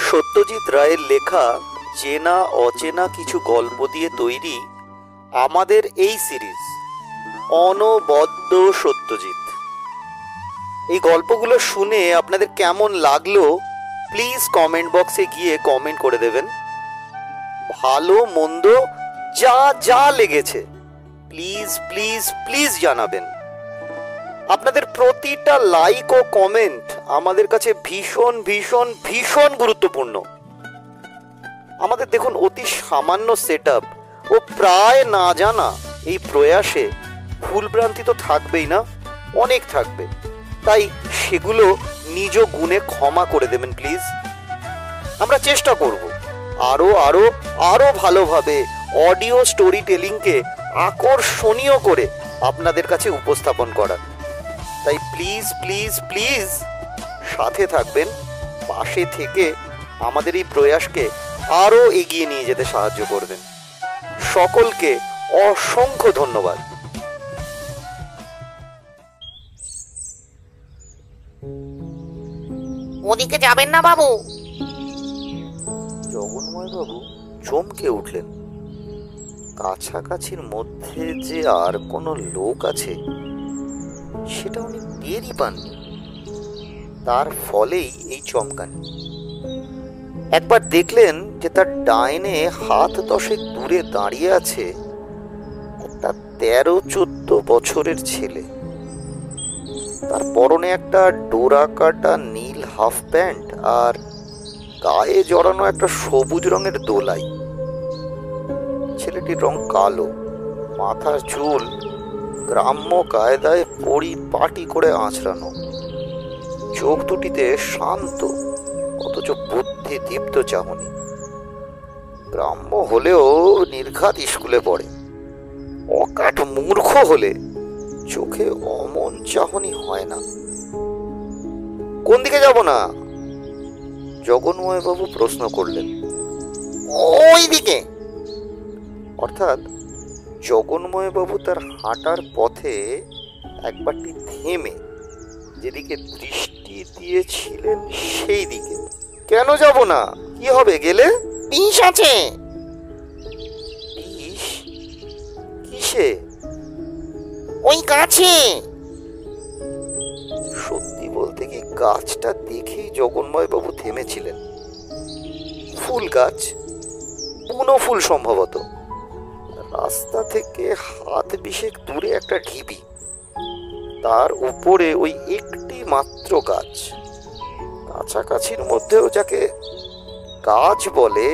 সত্যজিৎ রায়ের লেখা চেনা অচেনা কিছু গল্প দিয়ে তৈরি আমাদের এই সিরিজ অনবদ্য সত্যজিৎ। এই গল্পগুলো শুনে আপনাদের কেমন লাগলো প্লিজ কমেন্ট বক্সে গিয়ে কমেন্ট করে দেবেন। ভালো মন্দ যা যা লেগেছে প্লিজ প্লিজ প্লিজ জানাবেন। আপনাদের প্রতিটা লাইক ও কমেন্ট আমাদের কাছে ভীষণ ভীষণ ভীষণ গুরুত্বপূর্ণ। আমাদের দেখুন অতি সামান্য সেটআপ ও প্রায় না জানা এই প্রয়াসে ভুলভ্রান্তি তো থাকবেই না, অনেক থাকবে, তাই সেগুলো নিজ গুণে ক্ষমা করে দেবেন প্লিজ। আমরা চেষ্টা করব আরো আরো আরো ভালোভাবে অডিও স্টোরি টেলিংকে আকর্ষণীয় করে আপনাদের কাছে উপস্থাপন করার। তাই প্লিজ প্লিজ প্লিজ সাথে থাকবেন, পাশে থেকে আমাদের এই প্রয়াসকে আরো এগিয়ে নিয়ে যেতে সাহায্য করবেন। সকলকে অসংখ্য ধন্যবাদ। ওদিকে যাবেন না বাবু। জগন্ময় বাবু চমকে উঠলেন। কাছাকাছির মধ্যে যে আর কোনো লোক আছে সেটা উনি টেরই পাননি। তার ফলেই এই চমকানি। একবার দেখলেন যে তার ডাইনে হাত 10 দূরে দাঁড়িয়ে আছে একটা 13-14 বছরের ছেলে। তার পরনে একটা ডোরা কাটা নীল হাফ প্যান্ট আর গায়ে জড়ানো একটা সবুজ রঙের দোলাই। ছেলেটির রং কালো, মাথার চুল গ্রাম্য কায়দায় পরিপাটি করে আঁচড়ানো, চোখ দুটিতে শান্ত অথচ বুদ্ধি দীপ্ত চাহনি। গ্রাম্য হলেও নির্ঘাত স্কুলে পড়ে, অকাট মূর্খ হলে চোখে অমন চাহনি হয় না। কোন দিকে যাব না? জগন্ময় বাবু প্রশ্ন করলেন। ওই দিকে। অর্থাৎ জগন্ময় বাবু তার হাঁটার পথে একবারটি থেমে যেদিকে দৃষ্টি দিয়েছিলেন সেই দিকে। কেন যাব না? কি হবে গেলে? বিষ আছে। বিষ? কিসে? ওই গাছে। সত্যি বলতে কি গাছটা দেখেই জগন্ময় বাবু থেমেছিলেন। ফুল গাছ, বুনো ফুল সম্ভবত। রাস্তা থেকে হাত 20 দূরে একটা ঢিবি, তার উপরে ওই একটি মাত্র গাছ। কাছাকাছির মধ্যেও যাকে গাছ বলে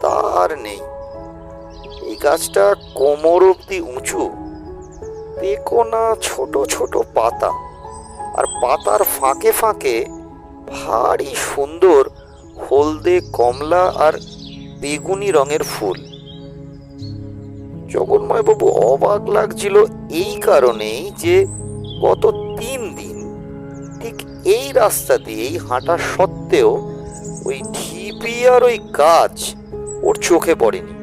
তার নেই। এই গাছটা কোমর অব্দি উঁচু, পেকোনা ছোট ছোট পাতা, আর পাতার ফাঁকে ফাঁকে ভারী সুন্দর হলদে, কমলা আর বেগুনি রঙের ফুল। জগন্ময় বাবু অবাক লাগছিল এই কারণেই যে গত 3 দিন ঠিক এই রাস্তা দিয়েই হাঁটা সত্ত্বেও ওই ঢিবি আর ওই গাছ ওর চোখে পড়েনি।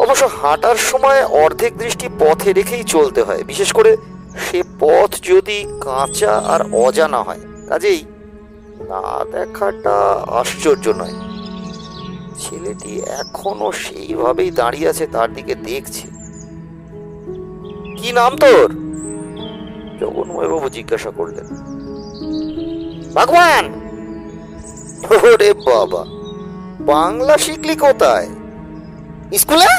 অবশ্য হাঁটার সময় অর্ধেক দৃষ্টি পথে রেখেই চলতে হয়, বিশেষ করে সে পথ যদি কাঁচা আর অজানা হয়। কাজেই না দেখাটা আশ্চর্য নয়। ছেলেটি এখনো সেইভাবেই দাঁড়িয়ে আছে, তার দিকে দেখছে। কি নাম তোর? জগন্ময় বাবু জিজ্ঞাসা করলেন। ভগবান। ওরে বাবা, বাংলা শিখলি কোথায়? স্কুলে।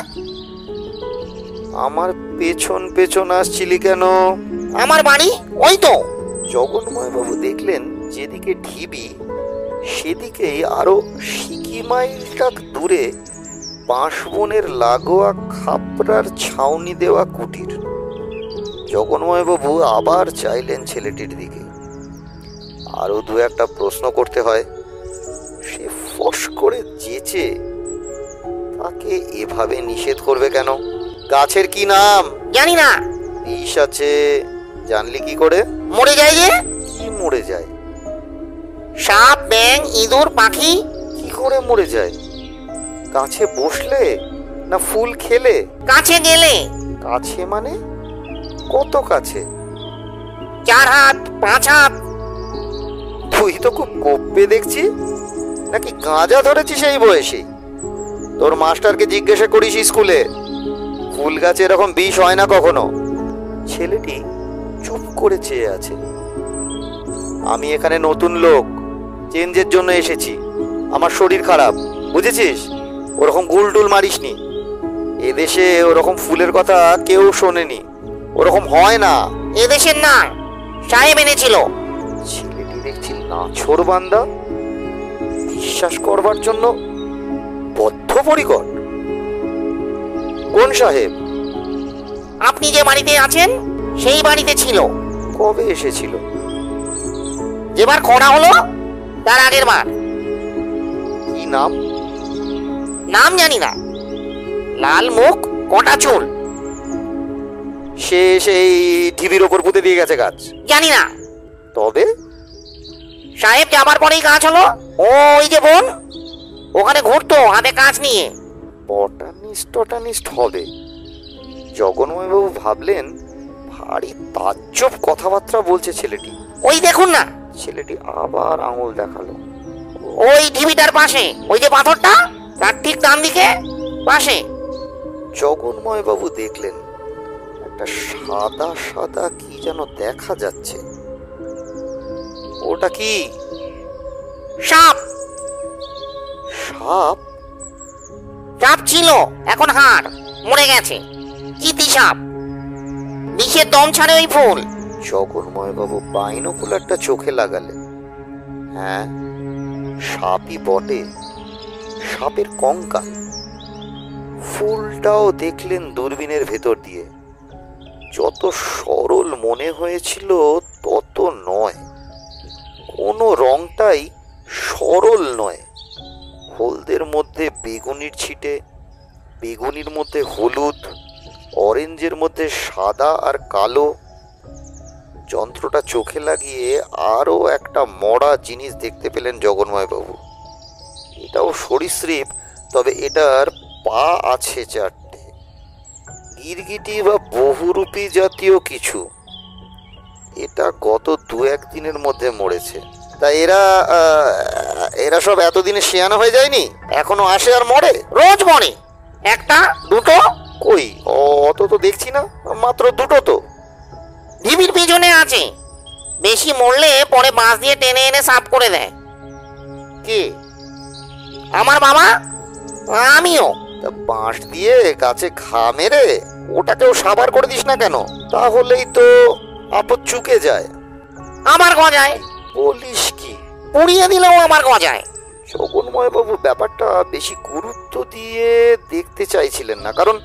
আমার পেছন পেছন আসছিলি কেন? আমার বাড়ি ওই তো। জগন্ময় বাবু দেখলেন যেদিকে ঢিবি সেদিকেই আরো সিকিমাইলটা দূরে বাঁশবনের লাগোয়া খাপড়ার ছাউনি দেওয়া কুটির। জগন্ময় বাবু আবার চাইলেন ছেলেটির দিকে। আরো 2-1 প্রশ্ন করতে হয়। সে ফস করে চেঁচে তাকে এভাবে নিষেধ করবে কেন? গাছের কি নাম? জানি না। বিষ আছে, জানলি কি করে? মরে যায় যে। কি মরে যায়? সাপ, ব্যাঙ, ইঁদুর, পাখি। কি করে মরে যায়? গাছে বসলে না ফুল খেলে? কাছে গেলে। কাছে মানে কত কাছে? 4 হাত, 5 হাত। তুই তো খুব কোপে দেখছি। নাকি গাঁজা ধরেছিস এই বয়সে? তোর মাস্টারকে জিজ্ঞাসা করিস স্কুলে, ফুল গাছে এরকম বিষ হয় না কখনো। ছেলেটি চুপ করে চেয়ে আছে। আমি এখানে নতুন লোক, চেঞ্জের জন্য এসেছি। আমার শরীর খারাপ, বুঝেছিস? ওরকম গুলটুল মারিসনি। এদেশে ওরকম ফুলের কথা কেউ শোনেনি, ওরকম হয় না। এদেশের না, সাহেব এনেছিল। ছেলেটি দেখছি নাছোড়বান্দা, বিশ্বাস করবার জন্য বদ্ধপরিকর। কোন সাহেব? আপনি যে বাড়িতে আছেন সেই বাড়িতে ছিল। কবে এসেছিল? যেবার খরা হলো তার আগের বার। কি নাম? নাম জানি না, লাল মুখ, কটা চুল। সে সেই ঢিবির ওপর পুঁতে দিয়ে গেছে গাছ। জানি না। তবে সাহেব যাবার পরেই কাজ হলো। ওই যে বোন, ওখানে ঘুরতো হাতে কাজ নিয়ে। বটানিস্ট হবে। জগন্ময়বাবু ভাবলেন, ভারী তাজ্জব কথাবার্তা বলছে ছেলেটি। ওই দেখুন না। ছেলেটি আবার আঙুল দেখালো। ওই ঢিবিটার পাশে, ওই যে পাথরটা, তার ঠিক ডান দিকে পাশে। জগন্ময়বাবু দেখলেন একটা সাদা সাদা কি যেন দেখা যাচ্ছে। ওটা কি? সাপ। সাপ? সাপ ছিল, এখন হাড়, মরে গেছে। চিতি সাপ, বিষের দম ছাড়ে ওই ফুল। জগন্ময়বাবু বাইনোকুলারটা চোখে লাগালেন। হ্যাঁ, সাপই বটে, সাপের কঙ্কাল। ফুলটাও দেখলেন দূরবীনের ভেতর দিয়ে। যত সরল মনে হয়েছিল তত নয়, কোনো রংটাই সরল নয়। হলদের মধ্যে বেগুনির ছিটে, বেগুনির মধ্যে হলুদ, অরেঞ্জের মধ্যে সাদা আর কালো। যন্ত্রটা চোখে লাগিয়ে আরও একটা মরা জিনিস দেখতে পেলেন জগন্ময়বাবু। এটাও সরীসৃপ, তবে এটার পা আছে চারটে, গিরগিটি বা বহুরূপী জাতীয় কিছু। এটা গত 2-1 দিনের মধ্যে মরেছে। তা এরা সব এতদিনে শিয়ানো হয়ে যায়নি? এখনো আসে আর মরে? রোজ মরে, একটা দুটো। কই, অত তো দেখছি না, মাত্র 2টো তো। ঢিবির পিছনে আছে। বেশি মরলে পরে বাঁশ দিয়ে টেনে এনে সাফ করে দেয়। কে? আমার বাবা, আমিও। তা বাঁশ দিয়ে গাছে ঘা মেরে ওটাকেও সাবার করে দিস না কেন? তাহলেই তো আপদ চুকে যায়। আমার গজায়। বলিস কি? পুড়িয়ে দিলেও আমার গজায়। জগন্ময়বাবু ব্যাপারটা বেশি গুরুত্ব দিয়ে দেখতে চাইছিলেন না, কারণ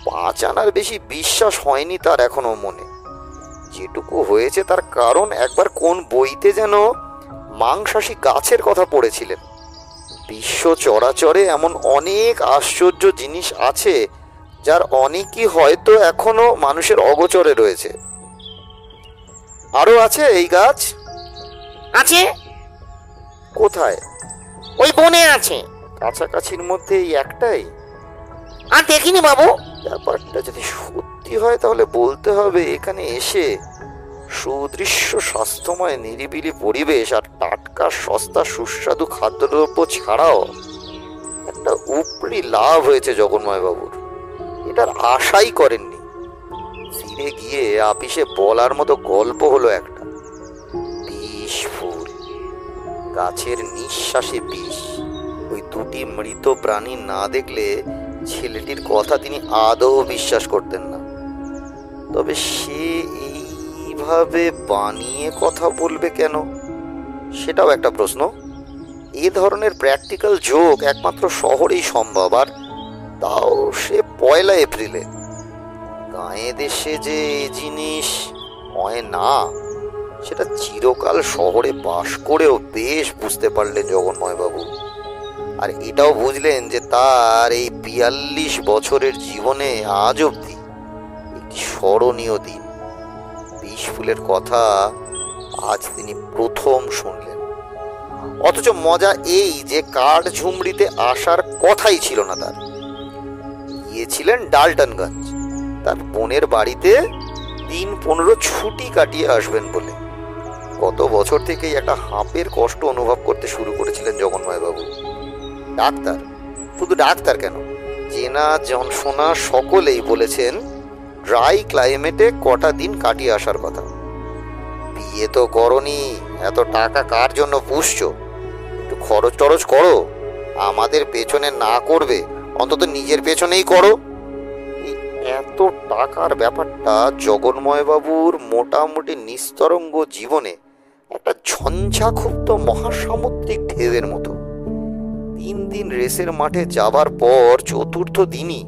5 আনার বেশি বিশ্বাস হয়নি তার এখনো মনে। যেটুকু হয়েছে তার কারণ একবার কোন বইতে যেন মাংসাশী গাছের কথা পড়েছিলেন। বিশ্ব চরাচরে এমন অনেক আশ্চর্য জিনিস আছে যার অনেকই হয়তো এখনো মানুষের অগোচরে রয়েছে। আরো আছে এই গাছ? আছে। কোথায়? ওই বনে আছে। কাছাকাছির মধ্যে এই একটাই? আর দেখিনি বাবু। ব্যাপারটা যদি সত্যি হয় তাহলে বলতে হবে এখানে এসে সুদৃশ্য স্বাস্থ্যময় নিরিবিলি পরিবেশ আর টাটকা সস্তা সুস্বাদু খাদ্যদ্রব্য ছাড়াও একটা উপরি লাভ হয়েছে জগন্ময়বাবুর। এটার আশাই করেননি। ফিরে গিয়ে আপিসে বলার মতো গল্প হলো একটা। বিষ ফুল, গাছের নিঃশ্বাসে বিষ। ওই 2টি মৃত প্রাণী না দেখলে ছেলেটির কথা তিনি আদৌ বিশ্বাস করতেন না। তবে সে এইভাবে বানিয়ে কথা বলবে কেন, সেটাও একটা প্রশ্ন। এ ধরনের প্র্যাকটিক্যাল জোক একমাত্র শহরেই সম্ভব, আর তাও সে 1 এপ্রিলে। গাঁয়ে দেশে যে এ জিনিস হয় না, সেটা চিরকাল শহরে বাস করেও বেশ বুঝতে পারলেন জগন্ময়বাবু। আর এটাও বুঝলেন যে তার এই 42 বছরের জীবনে আজ অবধি একটি স্মরণীয় দিন। বিষ ফুলের কথা আজ তিনি প্রথম শুনলেন। অথচ মজা এই যে কাঠ ঝুমড়িতে আসার কথাই ছিল না তার। গিয়েছিলেন ডালটনগঞ্জ, তার বোনের বাড়িতে 3-15 ছুটি কাটিয়ে আসবেন বলে। গত বছর থেকেই একটা হাঁপের কষ্ট অনুভব করতে শুরু করেছিলেন জগন্ময়বাবু। ডাক্তার, শুধু ডাক্তার কেন, চেনা জনশোনা সকলেই বলেছেন ড্রাই ক্লাইমেটে কটা দিন কাটিয়ে আসার কথা। বিয়ে তো করনি, এত টাকা কার জন্য পুষছো? একটু খরচ টরচ করো, আমাদের পেছনে না করবে অন্তত নিজের পেছনেই করো। এই এত টাকার ব্যাপারটা জগন্ময়বাবুর মোটামুটি নিস্তরঙ্গ জীবনে একটা ঝঞ্ঝাক্ষুব্ধ মহাসামুদ্রিক ঢেউয়ের মতো। 3 দিন রেসের মাঠে যাবার পর চতুর্থ দিনই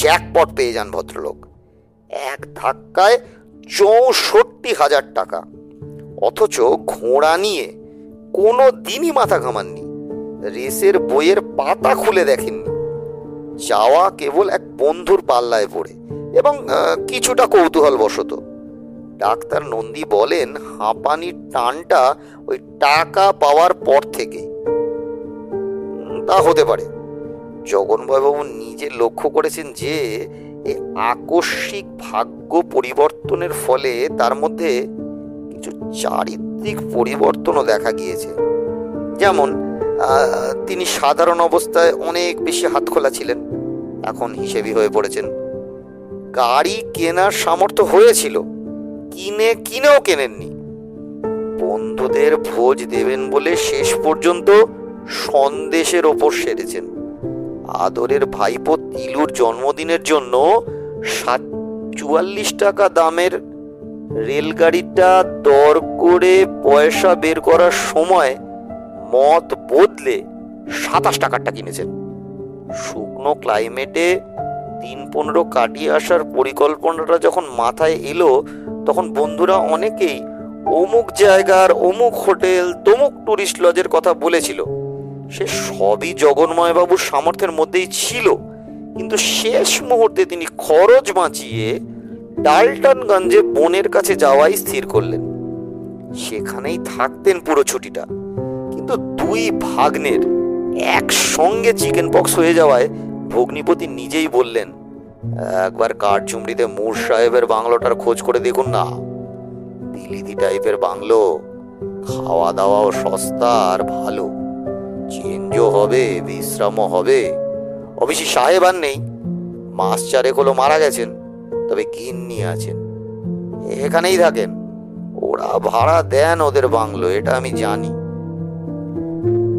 জ্যাকপট পেয়ে যান ভদ্রলোক। এক ধাক্কায় 64,000 টাকা, অথচ ঘোড়া নিয়ে কোনো দিনই মাথা ঘামাননি, রেসের বইয়ের পাতা খুলে দেখেননি। যাওয়া কেবল এক বন্ধুর পাল্লায় পড়ে এবং কিছুটা কৌতূহল বশত। ডাক্তার নন্দী বলেন হাঁপানির টানটা ওই টাকা পাওয়ার পর থেকে। তা হতে পারে। জগন্ময়বাবু নিজে লক্ষ্য করেছেন যে এই আকস্মিক ভাগ্য পরিবর্তনের ফলে তার মধ্যে কিছু চারিত্রিক পরিবর্তনও দেখা গিয়েছে। যেমন তিনি সাধারণ অবস্থায় অনেক বেশি হাতখোলা ছিলেন, এখন হিসেবি হয়ে পড়েছেন। গাড়ি কেনার সামর্থ্য হয়েছিল, কিনেও কেনেননি। বন্ধুদের ভোজ দেবেন বলে শেষ পর্যন্ত সন্দেশের ওপর সেরেছেন। আদরের ভাইপো তিলুর জন্মদিনের জন্য 44 টাকা দামের রেলগাড়িটা দর করে পয়সা বের করার সময় মত বদলে 27 টাকারটা কিনেছেন। শুকনো ক্লাইমেটে 3-15 কাটিয়ে আসার পরিকল্পনাটা যখন মাথায় এলো, তখন বন্ধুরা অনেকেই অমুক জায়গার অমুক হোটেল তমুক টুরিস্ট লজের কথা বলেছিল। সে সবই জগন্ময়বাবুর সামর্থ্যের মধ্যেই ছিল, কিন্তু শেষ মুহূর্তে তিনি খরচ বাঁচিয়ে ডালটনগঞ্জে বোনের কাছে যাওয়াই স্থির করলেন। সেখানেই থাকতেন পুরো ছুটিটা, কিন্তু 2 ভাগ্নের একসঙ্গে চিকেন পক্স হয়ে যাওয়ায় ভগ্নিপতি নিজেই বললেন, একবার কাঠচুমড়িতে মুর সাহেবের বাংলোটার খোঁজ করে দেখুন না। বিলিতি টাইপের বাংলো, খাওয়া দাওয়াও সস্তা আর ভালো, চেঞ্জও হবে, বিশ্রামও হবে। অবশ্যই সাহেব আর নেই, মাস 4 হলো মারা গেছেন, তবে গিন্নি আছেন, এখানেই থাকেন। ওরা ভাড়া দেন ওদের বাংলো, এটা আমি জানি।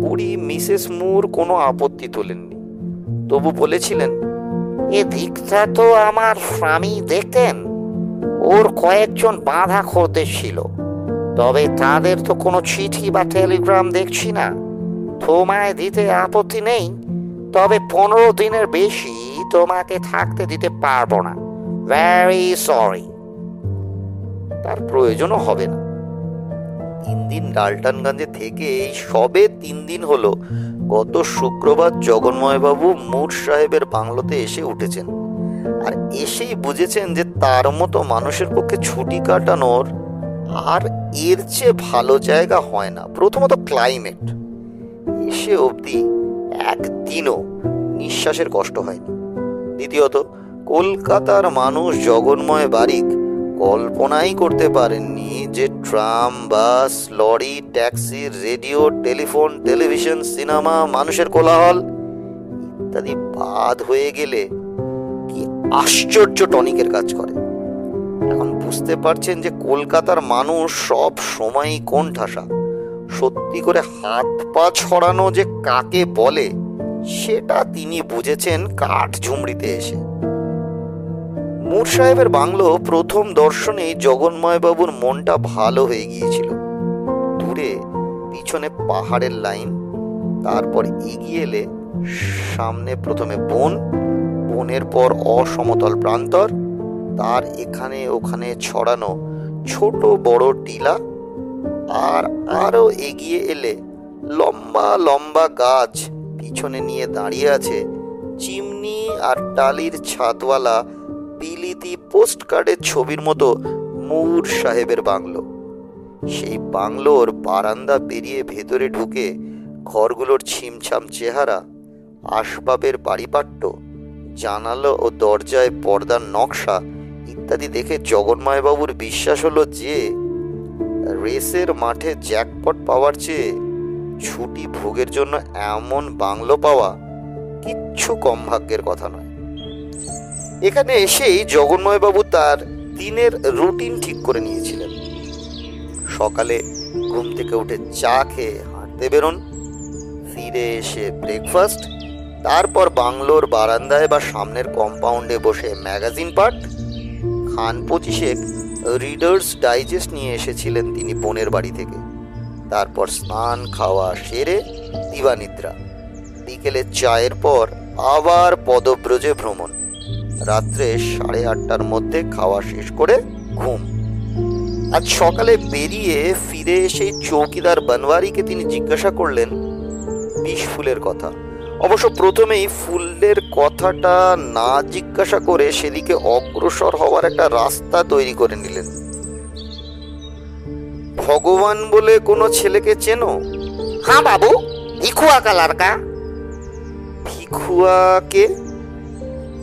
বুড়ি মিসেস মুর কোনো আপত্তি তোলেননি, তবু বলেছিলেন, এ দিকটা তো আমার স্বামী দেখতেন, ওর কয়েকজন বাঁধা খদ্দের ছিল, তবে তাদের তো কোনো চিঠি বা টেলিগ্রাম দেখছি না। তোমায় দিতে আপত্তি নেই, তবে 15 দিনের বেশি তোমাকে থাকতে দিতে পারবো না। Very sorry. তার প্রয়োজনও হবে না। 3 দিন ডালটনগঞ্জে থেকে সবে 3 দিন হলো গত শুক্রবার জগন্ময়বাবু মুর সাহেবের বাংলোতে এসে উঠেছেন। আর এসেই বুঝেছেন যে তার মতো মানুষের পক্ষে ছুটি কাটানোর আর এর চেয়ে ভালো জায়গা হয় না। প্রথমত ক্লাইমেট, এসে অবধি একদিনও নিঃশ্বাসের কষ্ট হয়নি। দ্বিতীয়ত কলকাতার মানুষ জগন্ময় বারিক কল্পনাই করতে পারেননি যে tram, bus, lorry, taxi, radio, telephone, television, cinema, মানুষের কোলাহল ইত্যাদি বাদ হয়ে গেলে কি আশ্চর্য টনিকের কাজ করে। এখন বুঝতে পারছেন যে কলকাতার মানুষ সব সময়ই কোণঠাসা। সত্যি করে হাত পা ছড়ানো যে কাকে বলে সেটা তিনি বুঝেছেন কাঠঝুমড়িতে এসে। মুর সাহেবের বাংলো প্রথম দর্শনেই জগন্ময়বাবুর মনটা ভালো হয়ে গিয়েছিল। দূরে পিছনে পাহাড়ের লাইন, তারপর এগিয়ে এলে সামনে প্রথমে বন, বনের পর অসমতল প্রান্তর, তার এখানে ওখানে ছড়ানো ছোট বড় টিলা, আর আরো এগিয়ে এলে লম্বা লম্বা গাছ, পিছনে নিয়ে দাঁড়িয়ে আছে চিমনি আর টালির ছাদওয়ালা বিলিতি পোস্টকার্ডের ছবির মতো মুর সাহেবের বাংলো। সেই বাংলোর বারান্দা পেরিয়ে ভেতরে ঢুকে ঘরগুলোর ছিমছাম চেহারা, আসবাবের পারিপাট্য, জানালা ও দরজায় পর্দার নকশা ইত্যাদি দেখে জগন্ময়বাবুর বিশ্বাস হলো যে রেসের মাঠে জ্যাকপট পাওয়ার চেয়ে ছুটি ভোগের জন্য এমন বাংলো পাওয়া কিচ্ছু কম ভাগ্যের কথা নয়। এখানে এসেই জগন্ময়বাবু তার দিনের রুটিন ঠিক করে নিয়েছিলেন। সকালে ঘুম থেকে উঠে চা খেয়ে হাঁটতে বেরোন, ফিরে এসে ব্রেকফাস্ট, তারপর বাংলোর বারান্দায় বা সামনের কম্পাউন্ডে বসে ম্যাগাজিন পাঠ। খান 25 রিডার্স ডাইজেস্ট নিয়ে এসেছিলেন তিনি বোনের বাড়ি থেকে। তারপর স্নান খাওয়া সেরে দিবানিদ্রা। বিকেলে চায়ের পর আবার পদব্রজে ভ্রমণ। রাত্রে 8:30টার মধ্যে খাওয়া শেষ করে ঘুম। আজ সকালে বেরিয়ে ফিরে এসে চৌকিদার বনওয়ারিকে তিনি জিজ্ঞাসা করলেন বিষ ফুলের কথা। অবশ্য প্রথমেই ফুলের কথাটা না জিজ্ঞাসা করে সেদিকে অগ্রসর হওয়ার একটা রাস্তা তৈরি করে নিলেন। ভগবান বলে কোনো ছেলেকে চেনো? হ্যাঁ বাবু, ভিখুয়া का लड़का। ভিখুয়াকে?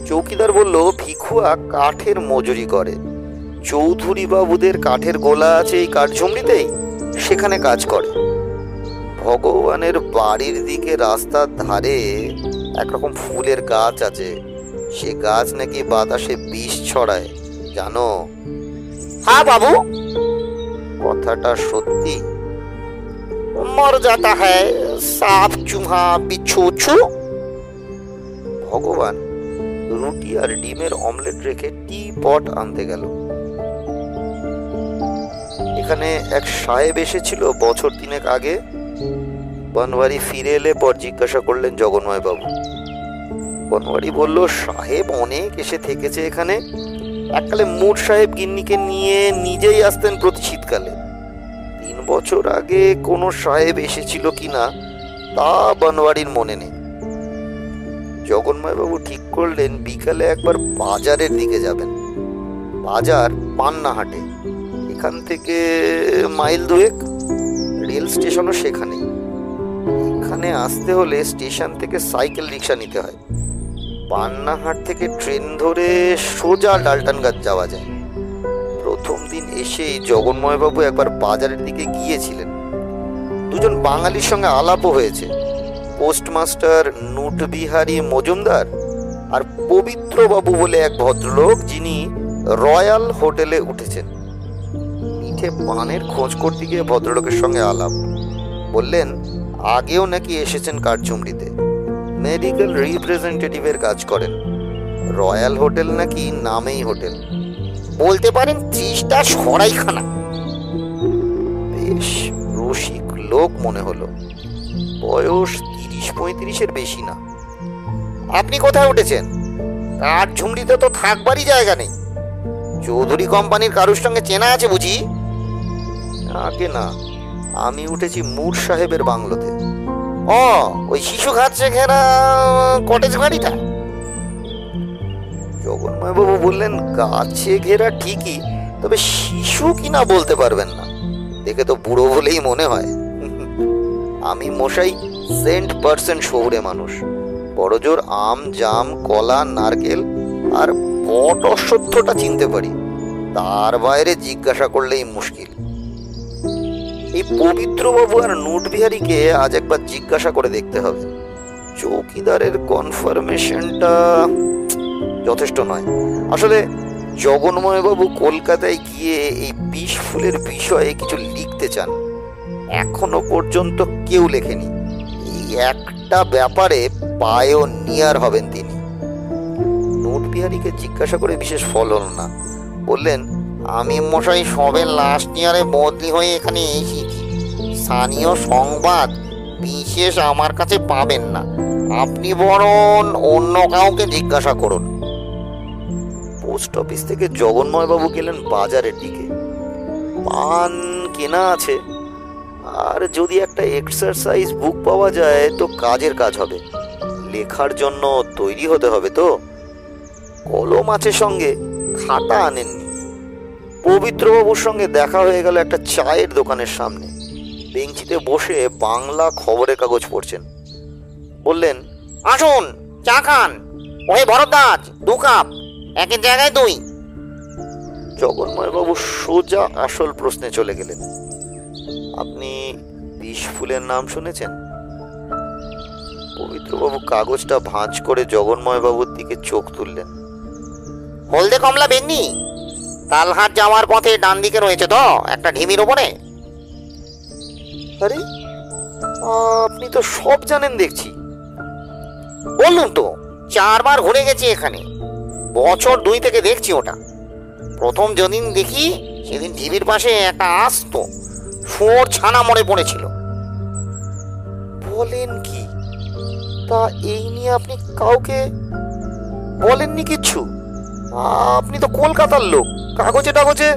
চৌকিদার বলল, ভিখুয়া কাঠের মজুরি করে। চৌধুরী বাবুদের কাঠের গোলা আছে এই কাঠঝুমড়িতেই, সেখানে কাজ করে। ভগবানের বাড়ির দিকে রাস্তার ধারে একরকম ফুলের গাছ আছে, সে গাছ নাকি বাতাসে বিষ ছড়ায়, জানো? हाँ बाबू, কথাটা সত্যি? मर जाता है सांप चूहा बिच्छू छू। ভগবান রুটি আর ডিমের অমলেট রেখে টি পট আনতে গেল। এখানে এক সাহেব এসেছিল বছর 3 আগে। বনওয়ারি ফিরে এলে পর জিজ্ঞাসা করলেন জগন্ময় বাবু। বনওয়ারি বলল, সাহেব অনেক এসে থেকেছে এখানে। এককালে মুর সাহেব গিন্নিকে নিয়ে নিজেই আসতেন প্রতি শীতকালে। 3 বছর আগে কোনো সাহেব এসেছিল কিনা তা বনওয়ারির মনে নেই। জগন্ময় বাবু ঠিক করলেন বিকালে একবার বাজারের দিকে যাবেন। বাজার পান্নাহাটে, এখান থেকে মাইল 2, রেল স্টেশনও সেখানে। এখানে আসতে হলে স্টেশন থেকে সাইকেল রিক্সা নিতে হয়। পান্নাহাট থেকে ট্রেন ধরে সোজা ডালটানগাছ যাওয়া যায়। প্রথম দিন এসেই জগন্ময়বাবু একবার বাজারের দিকে গিয়েছিলেন। দুজন বাঙালির সঙ্গে আলাপও হয়েছে, পোস্টমাস্টার নুটবিহারী মজুমদার আর পবিত্রবাবু বলে এক ভদ্রলোক, যিনি রয়্যাল হোটেলে উঠেছেন। মিঠে পানের খোঁজ করতে গিয়ে ভদ্রলোকের সঙ্গে আলাপ। বললেন আগেও নাকি এসেছেন কাঠঝুমড়িতে, মেডিকেল রিপ্রেজেন্টেটিভের কাজ করেন। রয়্যাল হোটেল নাকি নামেই হোটেল, বলতে পারেন 30টা সরাইখানা। বেশ রসিক লোক মনে হলো। বয়স 30-35-এর বেশি না। আপনি কোথায় উঠেছেন? কাঠঝুমড়িতে তো থাকবারই জায়গা নেই। চৌধুরী কোম্পানির কারোর সঙ্গে চেনা আছে বুঝি? আগে না, আমি উঠেছি মুর সাহেবের বাংলোতে। ও, ওই শিশু ঘাটছে ঘেরা কটেজ বাড়িটা? জগন্ময়বাবু বললেন, গাছে ঘেরা ঠিকই, তবে শিশু কিনা বলতে পারবেন না, দেখে তো বুড়ো বলেই মনে হয়। আমি মশাই সেন্ট% শহুরে মানুষ। বড় জোর আম, জাম, কলা, নারকেল আর বট অশ্বত্থটা চিনতে পারি, তার বাইরে জিজ্ঞাসা করলেই মুশকিল। এই পবিত্রবাবু আর নুটবিহারীকে আজ একবার জিজ্ঞাসা করে দেখতে হবে। চৌকিদারের কনফার্মেশনটা যথেষ্ট নয়। আসলে জগন্ময়বাবু কলকাতায় গিয়ে এই বিষ ফুলের বিষয়ে কিছু লিখতে চান, এখনো পর্যন্ত কেউ লেখেনি। এই একটা ব্যাপারে পায়োনিয়ার হবেন তিনি। নুটবিহারীকে জিজ্ঞাসা করে বিশেষ ফল হল না। বললেন, আমি মশাই সবে লাস্ট ইয়ারে বদলি হয়ে এখানে এসেছি। স্থানীয় সংবাদ বিশেষ আমার কাছে পাবেন না, আপনি বরং অন্য কাউকে জিজ্ঞাসা করুন। পোস্ট অফিস থেকে জগন্ময়বাবু গেলেন বাজারের দিকে। পান কেনা আছে, আর যদি একটা এক্সারসাইজ বুক পাওয়া যায় তো কাজের কাজ হবে। লেখার জন্য তৈরি হতে হবে তো। কলম আছে সঙ্গে, খাতা আনেননি। পবিত্রবাবুর সঙ্গে দেখা হয়ে গেল একটা চায়ের দোকানের সামনে। বেঞ্চিতে বসে বাংলা খবরের কাগজ পড়ছেন। বললেন, আসুন চা খান। ওহে ভরদ্বাজ, 2 কাপ, একের জায়গায় 2। জগন্ময়বাবু সোজা আসল প্রশ্নে চলে গেলেন। আপনি বিষ ফুলের নাম শুনেছেন? পবিত্রবাবু কাগজটা ভাঁজ করে জগন্ময়বাবুর দিকে চোখ তুললেন। হলদে কমলা বেগনি, তালহাট যাওয়ার পথে ডান দিকে রয়েছে তো একটা ঢিমির ওপরে। আরে, আপনি তো সব জানেন দেখছি। বললুম তো, 4 বার ঘুরে গেছি এখানে, বছর 2 থেকে দেখছি ওটা। প্রথম যেদিন দেখি সেদিন ঢিবির পাশে একটা আসতো শুয়োর ছানা মরে পড়েছিল। বলেন কি? তা এই নিয়ে আপনি কাউকে বলেননি কিচ্ছু? আপনি তো কলকাতার লোক, কাগজে টাগজে।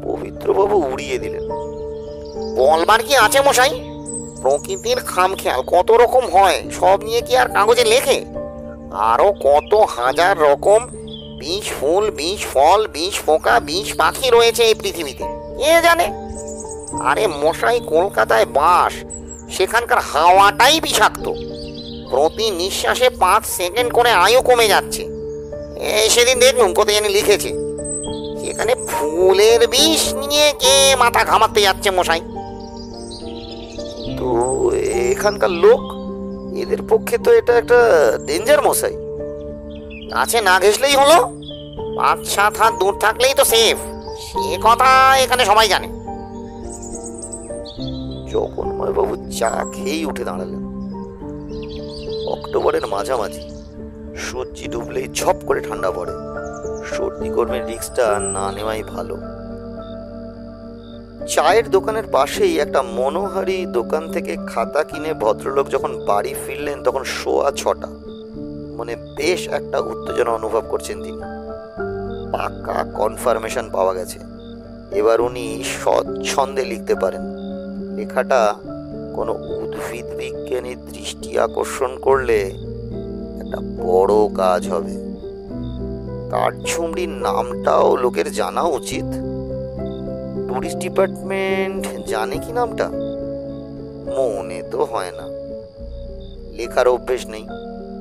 পবিত্রবাবু উড়িয়ে দিলেন। বলবার কি আছে মশাই, প্রকৃতির খামখেয়াল কত রকম হয়, সব নিয়ে কি আর কাগজে লেখে? আরো কত হাজার রকম বিষ ফুল, বিষ ফল, বিষ পোকা, বিষ পাখি রয়েছে এই পৃথিবীতে, কে জানে। আরে মশাই, কলকাতায় বাস, সেখানকার হাওয়াটাই বিষাক্ত। প্রতি নিঃশ্বাসে 5 সেকেন্ড করে আয়ু কমে যাচ্ছে। সেদিন দেখলুম কোথায় জানি লিখেছে, সেখানে ফুলের বিষ নিয়ে কে মাথা ঘামাতে যাচ্ছে মশাই। তো এখানকার লোক, এদের পক্ষে তো এটা একটা ডেঞ্জার মশাই। কাছে না ঘেসলেই হলো, 5-7 হাত দূর থাকলেই তো সেফ, সে কথা এখানে সবাই জানে। জগন্ময়বাবু চা খেয়েই উঠে দাঁড়ালেন। অক্টোবরের মাঝামাঝি, সূর্যি ডুবলেই ঝপ করে ঠান্ডা পড়ে। সর্দি গরমের রিস্কটা না নেওয়াই ভালো। চায়ের দোকানের পাশেই একটা মনোহারি দোকান থেকে খাতা কিনে ভদ্রলোক যখন বাড়ি ফিরলেন তখন 6:15। মানে বেশ একটা উত্তেজনা অনুভব করছেন তিনি। পাকা কনফার্মেশন পাওয়া গেছে, এবার উনি স্বচ্ছন্দে লিখতে পারেন। লেখাটা কোনো উদ্ভিদ বিজ্ঞানীর দৃষ্টি আকর্ষণ করলে একটা বড় কাজ হবে। কাঠঝুমড়ির নামটাও লোকের জানা উচিত। টুরিস্ট ডিপার্টমেন্ট জানে কি নামটা? মনে তো হয় না। লেখার অভ্যেস নেই,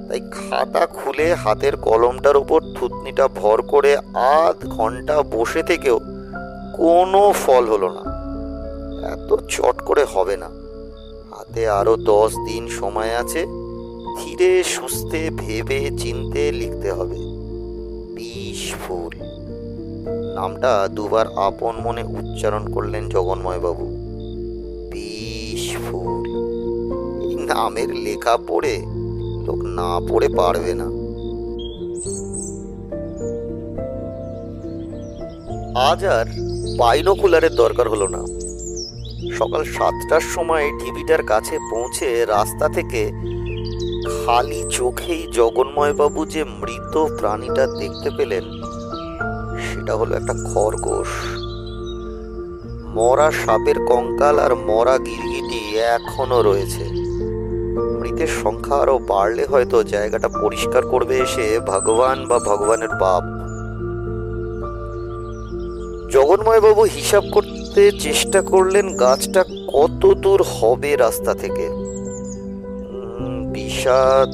তাই খাতা খুলে হাতের কলমটার উপর থুতনিটা ভর করে আধ ঘন্টা বসে থেকেও কোনো ফল হলো না। এত চট করে হবে না, হাতে আরো 10 দিন সময় আছে। ধীরে সুস্থে ভেবে চিনতে লিখতে হবে। বিষ ফুল নামটা 2 বার আপন মনে উচ্চারণ করলেন জগন্ময়বাবু। বিষ ফুল, এই নামের লেখা পড়ে লোক না পড়ে পারবে না। আজ আর বাইনোকুলারের দরকার হলো না। সকাল 7টার সময় ঢিবিটার কাছে পৌঁছে রাস্তা থেকে খালি চোখেই জগন্ময়বাবু যে মৃত প্রাণীটা দেখতে পেলেন সেটা হলো একটা খরগোশ। মরা সাপের কঙ্কাল আর মরা গিরগিটি এখনো রয়েছে। মৃতের সংখ্যা আরো বাড়লে হয়তো জায়গাটা পরিষ্কার করবে এসে ভগবান বা ভগবানের বাপ। জগন্ময়বাবু হিসাব করতে চেষ্টা করলেন গাছটা কত দূর হবে রাস্তা থেকে। 20 হাত,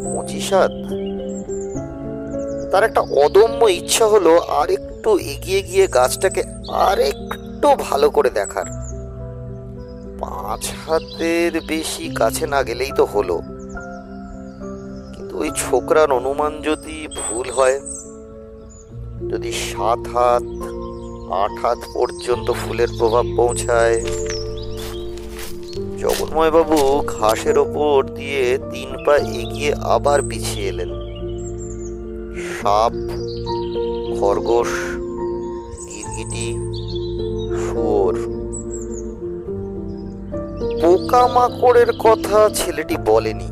25 হাত। তার একটা অদম্য ইচ্ছা হলো আর একটু এগিয়ে গিয়ে গাছটাকে আর একটু ভালো করে দেখার। 5 হাতের বেশি কাছে না গেলেই তো হলো। কিন্তু ওই ছোকরার অনুমান যদি ভুল হয়, যদি 7 হাত 8 হাত পর্যন্ত ফুলের প্রভাব পৌঁছায়। জগন্ময়বাবু ঘাসের ওপর দিয়ে 3 পা এগিয়ে আবার পিছিয়ে এলেন। সাপ, খরগোশ, গিরগিটি, শুয়োর, পোকামাকড়ের কথা ছেলেটি বলেনি।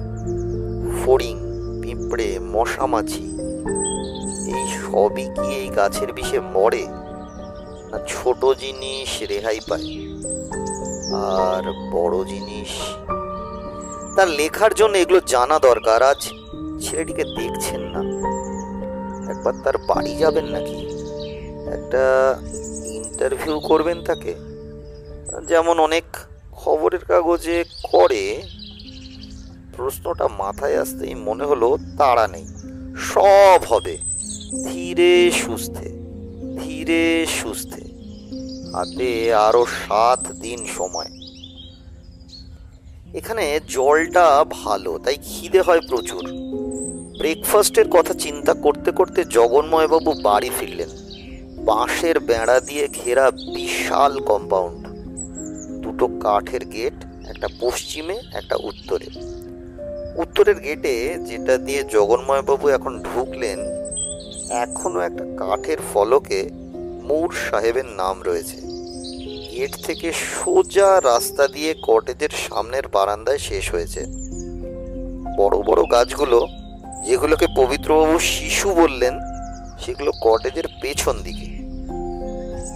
ফড়িং, পিঁপড়ে, মশামাছি, এই সবই কি এই গাছের বিষে মরে, না ছোট জিনিস রেহাই পায়? আর বড় জিনিস? তার লেখার জন্য এগুলো জানা দরকার। আজ ছেলেটিকে দেখছেন না, একবার তার বাড়ি যাবেন নাকি? একটা ইন্টারভিউ করবেন তাকে, যেমন অনেক খবরের কাগজে করে। প্রশ্নটা মাথায় আসতেই মনে হলো তাড়া নেই, সব হবে ধীরে সুস্থে। ধীরে সুস্থে, হাতে আরো 7 দিন সময়। এখানে জলটা ভালো, তাই খিদে হয় প্রচুর। ব্রেকফাস্টের কথা চিন্তা করতে করতে জগন্ময়বাবু বাড়ি ফিরলেন। বাঁশের বেড়া দিয়ে ঘেরা বিশাল কম্পাউন্ড, দুটো কাঠের গেট, একটা পশ্চিমে একটা উত্তরে। উত্তরের গেটে, যেটা দিয়ে জগন্ময়বাবু এখন ঢুকলেন, এখনো একটা কাঠের ফলকে মূর সাহেবের নাম রয়েছে। গেট থেকে সোজা রাস্তা দিয়ে কটেজের সামনের বারান্দায় শেষ হয়েছে। বড় বড় গাছগুলো, যেগুলোকে পবিত্রবাবু শিশু বললেন, সেগুলো কটেজের পেছন দিকে।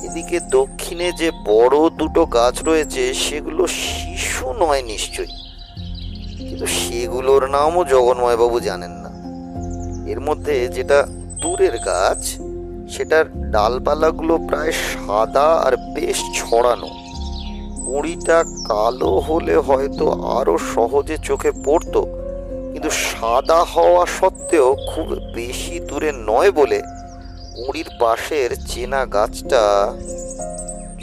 এদিকে দক্ষিণে যে বড় দুটো গাছ রয়েছে, সেগুলো শিশু নয় নিশ্চয়ই, কিন্তু সেগুলোর নামও জগন্ময়বাবু জানেন না। এর মধ্যে যেটা দূরের গাছ, সেটার ডালপালাগুলো প্রায় সাদা আর বেশ ছড়ানো। কুঁড়িটা কালো হলে হয়তো আরো সহজে চোখে পড়তো, কিন্তু সাদা হওয়া সত্ত্বেও খুব বেশি দূরে নয় বলে কুঁড়ির পাশের চেনা গাছটা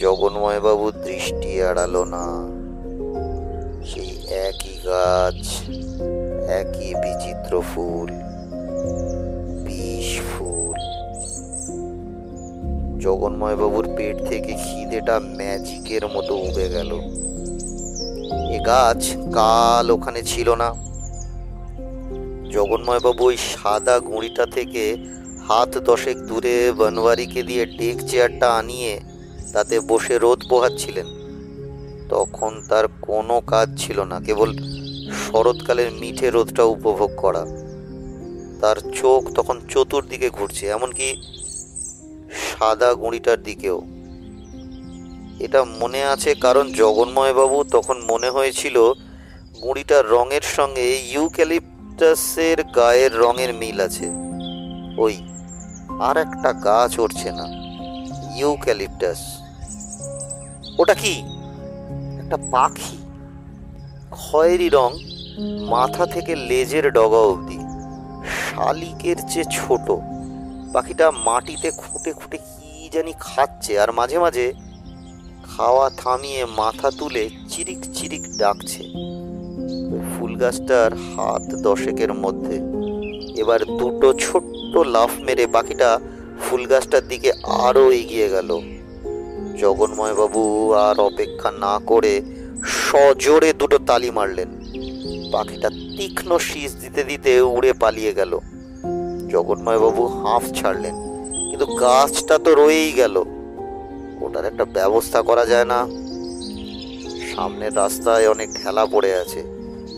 জগন্ময়বাবুর দৃষ্টি এড়ালো না। সেই একই গাছ, একই বিচিত্র ফুল, বিষ ফুল। জগন্ময়বাবুর পেট থেকে খিদেটা ম্যাজিকের মতো উবে গেল। এ গাছ কাল ওখানে ছিল না। জগন্ময়বাবু ওই সাদা গুঁড়িটা থেকে হাত 10 দূরে বনওয়ারিকে দিয়ে ডেক চেয়ারটা আনিয়ে তাতে বসে রোদ পোহাচ্ছিলেন। তখন তার কোনো কাজ ছিল না, কেবল শরৎকালের মিঠে রোদটা উপভোগ করা। তার চোখ তখন চতুর্দিকে ঘুরছে, এমনকি সাদা গুঁড়িটার দিকেও। এটা মনে আছে কারণ জগন্ময়বাবু তখন মনে হয়েছিল গুঁড়িটার রঙের সঙ্গে ইউক্যালিপটাসের গায়ের রঙের মিল আছে। ওই আর একটা গাছ উঠছে না, ইউক্যালিপটাস। ওটা কি? একটা পাখি, খয়েরি রং, মাথা থেকে লেজের ডগা অবধি, শালিকের চেয়ে ছোট। পাখিটা মাটিতে খুঁটে খুঁটে কি জানি খাচ্ছে, আর মাঝে মাঝে খাওয়া থামিয়ে মাথা তুলে চিরিক চিরিক ডাকছে। ফুল গাছটার হাত 10 মধ্যে। এবার দুটো ছোট্ট লাফ মেরে পাখিটা ফুল গাছটার দিকে আরো এগিয়ে গেল। জগন্ময়বাবু আর অপেক্ষা না করে সজোরে দুটো তালি মারলেন। পাখিটা তীক্ষ্ণ শীষ দিতে দিতে উড়ে পালিয়ে গেল। জগন্ময়বাবু হাঁফ ছাড়লেন, কিন্তু গাছটা তো রয়েই গেল। ওটার একটা ব্যবস্থা করা যায় না? সামনের রাস্তায় অনেক ঢেলা পড়ে আছে।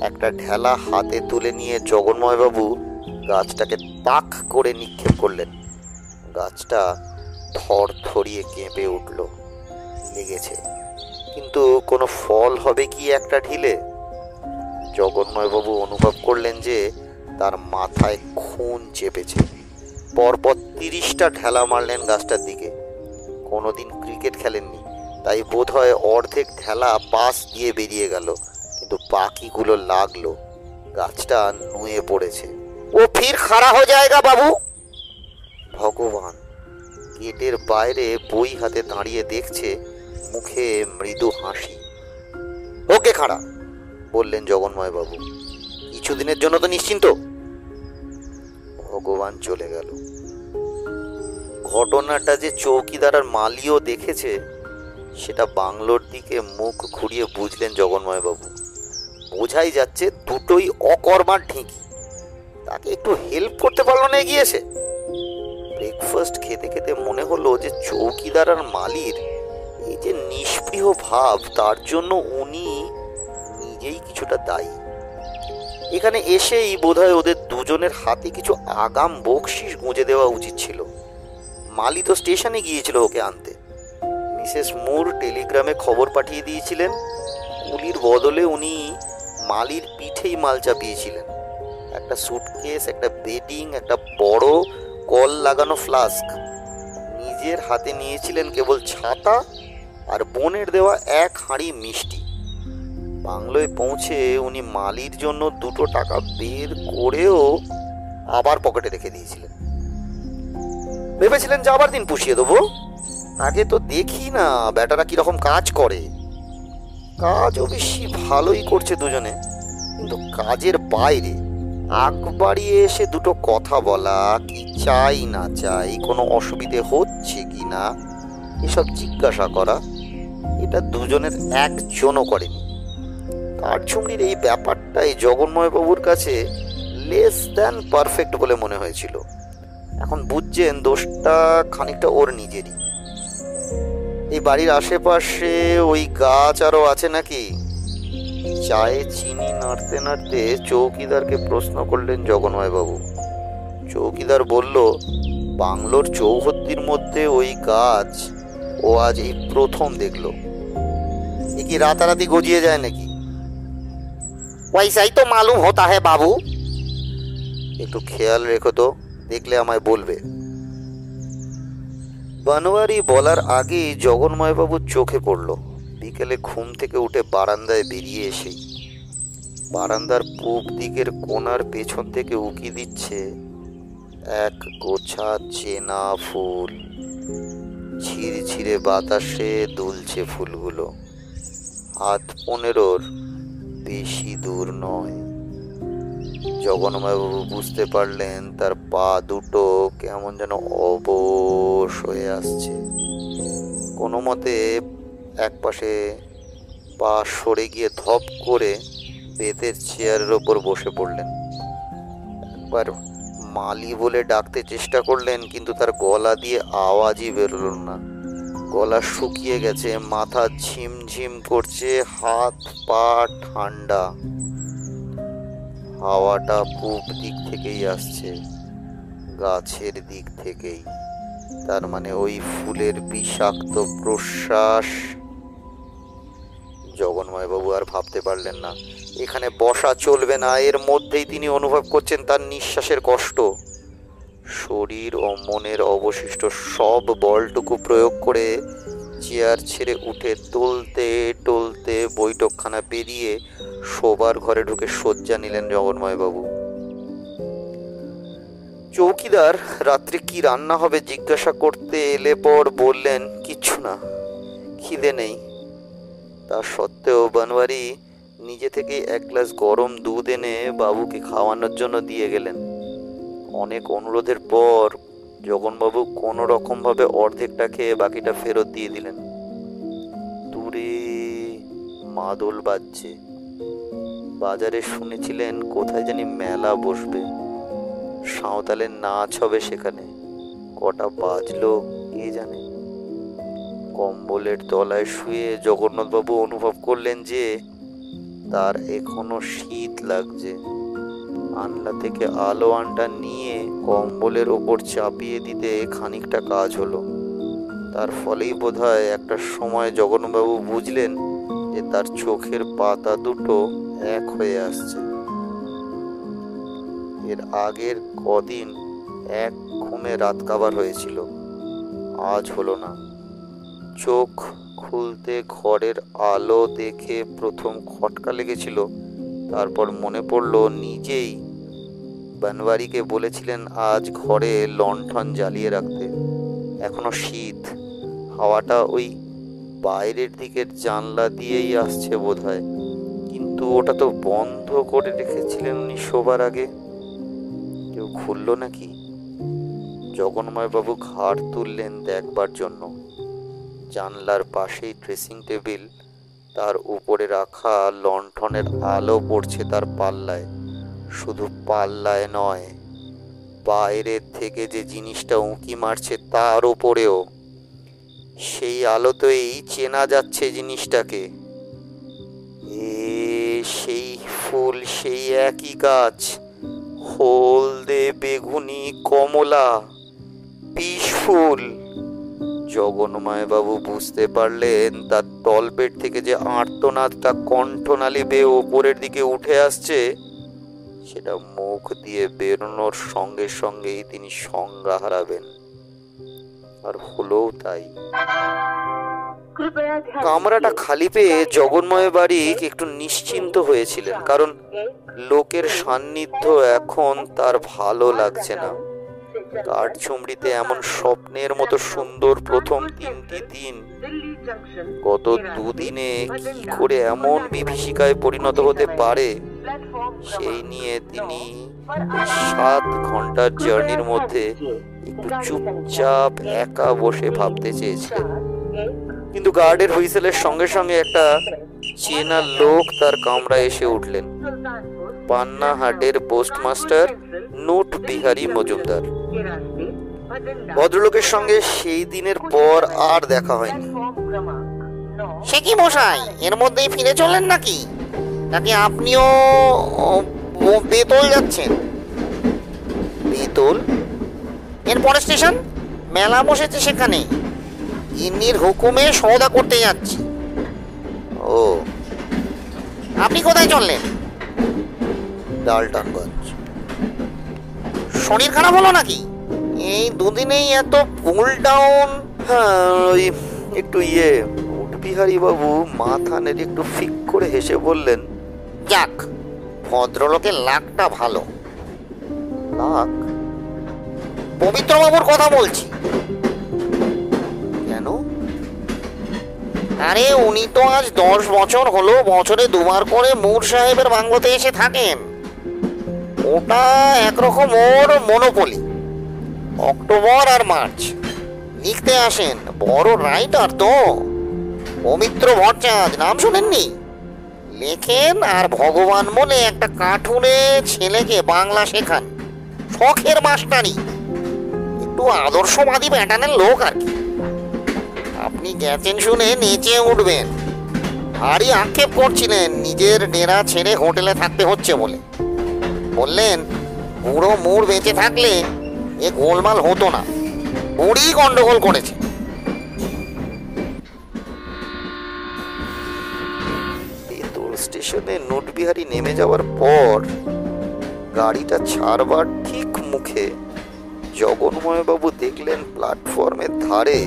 একটা ঢেলা হাতে তুলে নিয়ে জগন্ময়বাবু গাছটাকে তাক করে নিক্ষেপ করলেন। গাছটা থরথরিয়ে কেঁপে উঠল। লেগেছে, কিন্তু কোনো ফল হবে কি একটা ঢিলে? জগন্ময়বাবু অনুভব করলেন যে তার মাথায় খুন চেপেছে। পরপর 30টা ঢেলা মারলেন গাছটার দিকে। কোনোদিন ক্রিকেট খেলেননি, তাই বোধহয় অর্ধেক ঢেলা পাশ দিয়ে বেরিয়ে গেল, কিন্তু বাকিগুলো লাগলো। গাছটা নুয়ে পড়েছে। ও ফির খাড়া হয়ে যায়গা বাবু। ভগবান! গেটের বাইরে বই হাতে দাঁড়িয়ে দেখছে, মুখে মৃদু হাসি। ওকে খাড়া, বললেন জগন্ময়বাবু। কিছুদিনের জন্য তো নিশ্চিন্ত। ভগবান চলে গেল। ঘটনাটা যে চৌকিদার আর মালিও দেখেছে, সেটা বাংলোর দিকে মুখ ঘুরিয়ে বুঝলেন জগন্ময়বাবু। বোঝাই যাচ্ছে দুটোই অকর্মার ঢিঁকি। তাকে একটু হেল্প করতে পারলো না এগিয়েছে। ব্রেকফাস্ট খেতে খেতে মনে হলো যে চৌকিদার আর মালির এই যে নিষ্পৃহ ভাব, তার জন্য উনি নিজেই কিছুটা দায়ী। এখানে এসেই বোধহয় ওদের দুজনের হাতে কিছু আগাম বকশিস গুঁজে দেওয়া উচিত ছিল। মালি তো স্টেশনে গিয়েছিল ওকে আনতে। মিসেস মুর টেলিগ্রামে খবর পাঠিয়ে দিয়েছিলেন। কুলির বদলে উনি মালির পিঠেই মাল চাপিয়েছিলেন। একটা সুটকেস, একটা বেডিং, একটা বড় কল লাগানো ফ্লাস্ক। নিজের হাতে নিয়েছিলেন কেবল ছাতা আর বোনের দেওয়া 1 হাঁড়ি মিষ্টি। বাংলোয় পৌঁছে উনি মালির জন্য 2 টাকা বের করেও আবার পকেটে রেখে দিয়েছিলেন। ভেবেছিলেন যাবার দিন পুষিয়ে দেবো। আগে তো দেখি না বেটারা কিরকম কাজ করে। কাজও বেশি ভালোই করছে দুজনে, কিন্তু কাজের বাইরে আগ বাড়িয়ে এসে দুটো কথা বলা, কি চাই না চাই, কোনো অসুবিধে হচ্ছে কি না এসব জিজ্ঞাসা করা, এটা দুজনের একজনও করেনি। কাঠচুমড়ির এই ব্যাপারটাই জগন্ময়বাবুর কাছে লেস দ্যান পারফেক্ট বলে মনে হয়েছিল। এখন বুঝছেন দোষটা খানিকটা ওর নিজেরই। এই বাড়ির আশেপাশে ওই গাছ আরও আছে নাকি? চায়ে চিনি নাড়তে নাড়তে চৌকিদারকে প্রশ্ন করলেন জগন্ময়বাবু। চৌকিদার বলল, বাংলোর চৌহদ্দির মধ্যে ওই গাছ ও আজ এই প্রথম দেখলো। এ কি রাতারাতি গজিয়ে যায় নাকি? ওইসাই তো মালুম হতা হে বাবু। একটু খেয়াল রেখো তো, দেখলে আমায় বলবে। বানোয়ারি বলার আগেই জগন্ময়বাবুর চোখে পড়ল, বিকেলে ঘুম থেকে উঠে বারান্দায় বেরিয়ে এসেই বারান্দার পূব দিকের কোণার পেছন থেকে উকি দিচ্ছে এক গোছা চেনা ফুল। ঝিরঝিরে বাতাসে দুলছে ফুলগুলো, হাত 15-র বেশি দূর নয়। জগন্ময়বাবু বুঝতে পারলেন তার পা দুটো কেমন যেন অবশ হয়ে আসছে। কোনো মতে এক পাশে পা সরে গিয়ে ধপ করে বেতের চেয়ারের ওপর বসে পড়লেন। একবার মালি বলে ডাকতে চেষ্টা করলেন, কিন্তু তার গলা দিয়ে আওয়াজই বেরোল না। গলা শুকিয়ে গেছে, মাথা ঝিমঝিম করছে, হাত পা ঠান্ডা। হাওয়াটা পূব দিক থেকেই আসছে, গাছের দিক থেকেই। তার মানে ওই ফুলের বিষাক্ত প্রশ্বাস। জগন্ময়বাবু আর ভাবতে পারলেন না, এখানে বসা চলবে না। এর মধ্যেই তিনি অনুভব করছেন তার নিঃশ্বাসের কষ্ট। শরীর ও মনের অবশিষ্ট সব বলটুকু প্রয়োগ করে চেয়ার ছেড়ে উঠে টলতে টলতে বৈঠকখানা পেরিয়ে শোবার ঘরে ঢুকে শয্যা নিলেন জগন্ময়বাবু। চৌকিদার রাত্রে কি রান্না হবে জিজ্ঞাসা করতে এলে পর বললেন, কিচ্ছু না, খিদে নেই। তা সত্ত্বেও বানোয়ারি নিজে থেকেই এক গ্লাস গরম দুধ এনে বাবুকে খাওয়ানোর জন্য দিয়ে গেলেন। অনেক অনুরোধের পর জগনবাবু কোনো রকম ভাবে অর্ধেকটা খেয়ে বাকিটা ফেরত দিয়ে দিলেন। দূরে মাদল বাজছে। বাজারে শুনেছিলেন কোথায় জানি মেলা বসবে, সাঁওতালের নাচ হবে সেখানে। কটা বাজলো কে জানে। কম্বলের তলায় শুয়ে জগন্নাথবাবু অনুভব করলেন যে তার এখনো শীত লাগছে। আনলা থেকে আলো আনটা নিয়ে কম্বলের ওপর চাপিয়ে দিতে খানিকটা কাজ হলো। তার ফলেই বোধহয় একটা সময় জগন্নাথবাবু বুঝলেন যে তার চোখের পাতা দুটো এক হয়ে আসছে। এর আগের কদিন এক ঘুমে রাত কাবার হয়েছিল, আজ হলো না। চোখ খুলতে ঘরের আলো দেখে প্রথম খটকা লেগেছিল, তারপর মনে পড়ল নিজেই বানওয়ারিকে বলেছিলেন আজ ঘরে লণ্ঠন জ্বালিয়ে রাখতে। এখনো শীত, হাওয়াটা ওই বাইরের দিকের জানলা দিয়েই আসছে বোধহয়, কিন্তু ওটা তো বন্ধ করে রেখেছিলেন উনি শোবার আগে। কেউ খুললো নাকি? জগন্ময়বাবু ঘাড় তুললেন দেখবার জন্য। জানলার পাশেই ড্রেসিং টেবিল, তার উপরে রাখা লণ্ঠনের আলো পড়ছে তার পাল্লায়। শুধু পাল্লায় নয়, বাইরের থেকে যে জিনিসটা উঁকি মারছে তার উপরেও। সেই আলোতেই চেনা যাচ্ছে জিনিসটাকে। সেই ফুল, সেই একই গাছ, হলদে বেগুনি কমলা, বিষ ফুল। জগন্ময়বাবু বুঝতে পারলেন তার তলপেট থেকে যে আর্তনাদটা কণ্ঠনালী বেয়ে ওপরের দিকে উঠে আসছে, সেটা মুখ দিয়ে বেরোনোর সঙ্গে সঙ্গেই তিনি সংজ্ঞা হারাবেন। আর হলোও তাই। কামরাটা খালি পেয়ে জগন্ময় বাড়ি একটু নিশ্চিন্ত হয়েছিলেন, কারণ লোকের সান্নিধ্য এখন তার ভালো লাগছে না। কাঠছুমড়িতে এমন স্বপ্নের মতো সুন্দর প্রথম 3টি দিন গত দুদিনে কি করে এমন বিভীষিকায় পরিণত হতে পারে সেই নিয়ে তিনি 7 ঘন্টার জার্নির মধ্যে একটু চুপচাপ একা বসে ভাবতে চেয়েছিলেন। কিন্তু গার্ডের হুইসেলের সঙ্গে সঙ্গে একটা চেনা লোক তার কামরায় এসে উঠলেন। পান্নাহাটের পোস্টমাস্টার নোট বিহারী মজুমদার। ভদ্রলোকের সঙ্গে সেই দিনের পর আর দেখা হয়নি। সে কি মশাই, এর মধ্যেই ফিরে চললেন নাকি? নাকি আপনিও বেতল যাচ্ছেন? বেতল? এরপরে স্টেশন মেলা বসেছে, সেখানে গিন্নির হুকুমে সওদা করতে যাচ্ছি। ও, আপনি কোথায় চললেন? ডালটনগঞ্জ। শরীর খারাপ হলো নাকি? এই দুদিনেই এত ফুল ডাউন। হ্যাঁ, ওই একটু বিহারী বাবু মাথা নেড়ে একটু ফিক করে হেসে বললেন, যাক, ভদ্রলোকের লাকটা ভালো। লাক? পবিত্রবাবুর কথা বলছি। কেন? আরে উনি তো আজ 10 বছর হলো বছরে 2বার করে মুর সাহেবের বাংলোতে এসে থাকেন। ওটা একরকম ওর মনোপলি। অক্টোবর আর মার্চ লিখতে আসেন। বড় রাইটার তো, পবিত্র ভট্টাচার্য, নাম শোনেননি? লেখেন আর ভগবান বলে একটা কার্টুনে ছেলেকে বাংলা শেখান। শখের মাস্টারি, একটু আদর্শবাদী প্যাটার্নের লোক আর কি। আপনি গেছেন শুনে নেচে উঠবেন। ভারী আক্ষেপ করছিলেন নিজের ডেরা ছেড়ে হোটেলে থাকতে হচ্ছে বলে। বললেন বুড়ো মুর বেঁচে থাকলে এ গোলমাল হতো না, বুড়ি গন্ডগোল করেছে। বেতুল স্টেশনে নোটবিহারী নেমে যাওয়ার পর গাড়িটা ছাড়বার ঠিক মুখে জগন্ময়বাবু দেখলেন প্ল্যাটফর্মের ধারে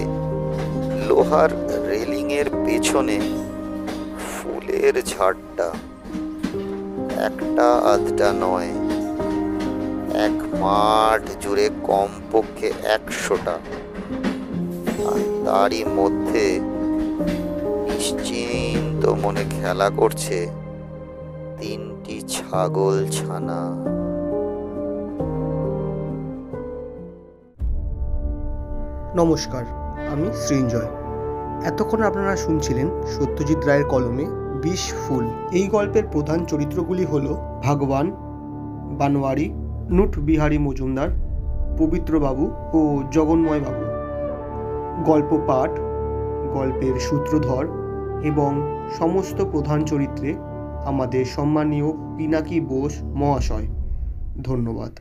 লোহার রেলিং এর পেছনে ফুলের ঝাড়টা। একটা আধটা নয়, এক মাঠ জুড়ে কমপক্ষে 100টা। আর তারই মধ্যে নিশ্চিন্ত মনে খেলা করছে 3টি ছাগল ছানা। নমস্কার, আমি সৃঞ্জয়। এতক্ষণ আপনারা শুনছিলেন সত্যজিৎ রায়ের কলমে 20 ফুল। এই গল্পের প্রধান চরিত্রগুলি হল ভগবান, বানোয়ারি, নোট বিহারী মজুমদার, পবিত্রবাবু ও জগন্ময়বাবু। গল্প পাঠ, গল্পের সূত্রধর এবং সমস্ত প্রধান চরিত্রে আমাদের সম্মানীয় পিনাকি বোস মহাশয়। ধন্যবাদ।